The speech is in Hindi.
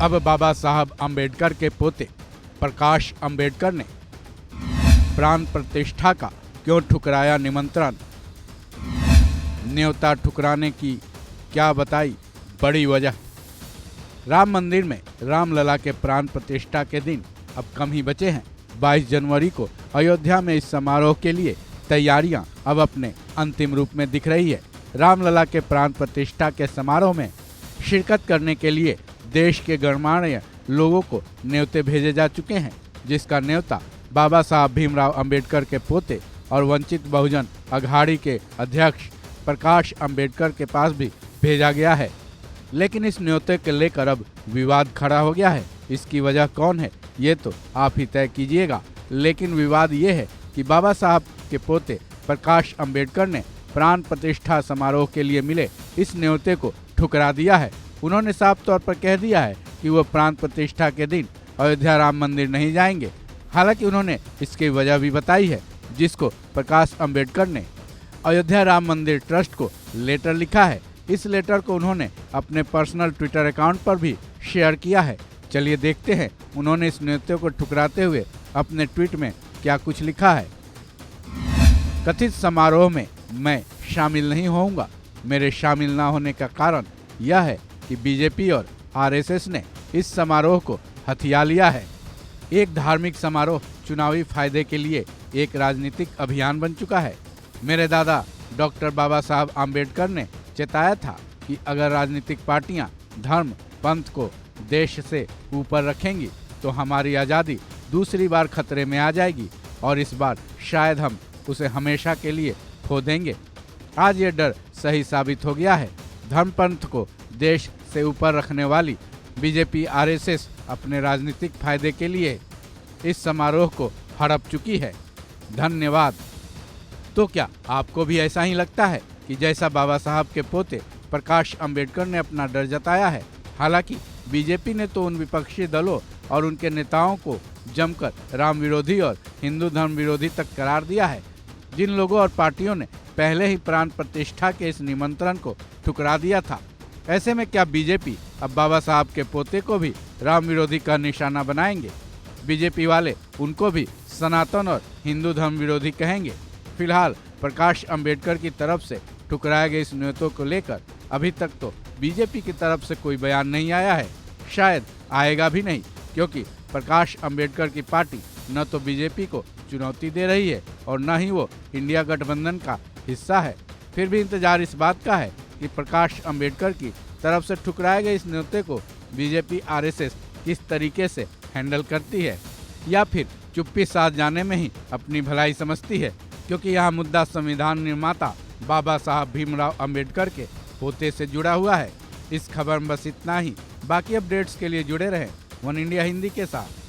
अब बाबा साहब अम्बेडकर के पोते प्रकाश अम्बेडकर ने प्राण प्रतिष्ठा का क्यों ठुकराया निमंत्रण? न्योता ठुकराने की क्या बताई बड़ी वजह? राम मंदिर में रामलला के प्राण प्रतिष्ठा के दिन अब कम ही बचे हैं। 22 जनवरी को अयोध्या में इस समारोह के लिए तैयारियां अब अपने अंतिम रूप में दिख रही है। रामलला के प्राण प्रतिष्ठा के समारोह में शिरकत करने के लिए देश के गणमान्य लोगों को न्योते भेजे जा चुके हैं, जिसका न्योता बाबा साहब भीमराव अंबेडकर के पोते और वंचित बहुजन अघाड़ी के अध्यक्ष प्रकाश अम्बेडकर के पास भी भेजा गया है। लेकिन इस न्योते को लेकर अब विवाद खड़ा हो गया है। इसकी वजह कौन है ये तो आप ही तय कीजिएगा। लेकिन विवाद ये है कि बाबा साहब के पोते प्रकाश अम्बेडकर ने प्राण प्रतिष्ठा समारोह के लिए मिले इस न्योते को ठुकरा दिया है। उन्होंने साफ तौर पर कह दिया है कि वो प्राण प्रतिष्ठा के दिन अयोध्या राम मंदिर नहीं जाएंगे। हालांकि उन्होंने इसकी वजह भी बताई है, जिसको प्रकाश अम्बेडकर ने अयोध्या राम मंदिर ट्रस्ट को लेटर लिखा है। इस लेटर को उन्होंने अपने पर्सनल ट्विटर अकाउंट पर भी शेयर किया है। चलिए देखते हैं उन्होंने इस न्योते को ठुकराते हुए अपने ट्वीट में क्या कुछ लिखा है। कथित समारोह में मैं शामिल नहीं होऊंगा। मेरे शामिल ना होने का कारण यह है कि बीजेपी और आरएसएस ने इस समारोह को हथिया लिया है। एक धार्मिक समारोह चुनावी फायदे के लिए एक राजनीतिक अभियान बन चुका है। मेरे दादा डॉक्टर बाबा साहब आम्बेडकर ने चेताया था कि अगर राजनीतिक पार्टियां धर्म पंथ को देश से ऊपर रखेंगी तो हमारी आज़ादी दूसरी बार खतरे में आ जाएगी और इस बार शायद हम उसे हमेशा के लिए खो देंगे। आज ये डर सही साबित हो गया है। धर्म पंथ को देश से ऊपर रखने वाली बीजेपी आरएसएस अपने राजनीतिक फायदे के लिए इस समारोह को हड़प चुकी है। धन्यवाद। तो क्या आपको भी ऐसा ही लगता है कि जैसा बाबा साहब के पोते प्रकाश अम्बेडकर ने अपना डर जताया है? हालांकि बीजेपी ने तो उन विपक्षी दलों और उनके नेताओं को जमकर राम विरोधी और हिंदू धर्म विरोधी तक करार दिया है। जिन लोगों और पार्टियों ने पहले ही प्राण प्रतिष्ठा के इस निमंत्रण को ठुकरा दिया था, ऐसे में क्या बीजेपी अब बाबा साहब के पोते को भी राम विरोधी का निशाना बनाएंगे? बीजेपी वाले उनको भी सनातन और हिंदू धर्म विरोधी कहेंगे। फिलहाल प्रकाश अम्बेडकर की तरफ से ठुकराए गए इस न्योतों को लेकर अभी तक तो बीजेपी की तरफ से कोई बयान नहीं आया है। शायद आएगा भी नहीं, क्योंकि प्रकाश अम्बेडकर की पार्टी न तो बीजेपी को चुनौती दे रही है और न ही वो इंडिया गठबंधन का हिस्सा है। फिर भी इंतजार इस बात का है कि प्रकाश अम्बेडकर की तरफ से ठुकराए गए इस न्योते को बीजेपी आरएसएस किस तरीके से हैंडल करती है, या फिर चुप्पी साध जाने में ही अपनी भलाई समझती है, क्योंकि यहाँ मुद्दा संविधान निर्माता बाबा साहब भीमराव अंबेडकर के पोते से जुड़ा हुआ है। इस खबर में बस इतना ही। बाकी अपडेट्स के लिए जुड़े रहें वन इंडिया हिंदी के साथ।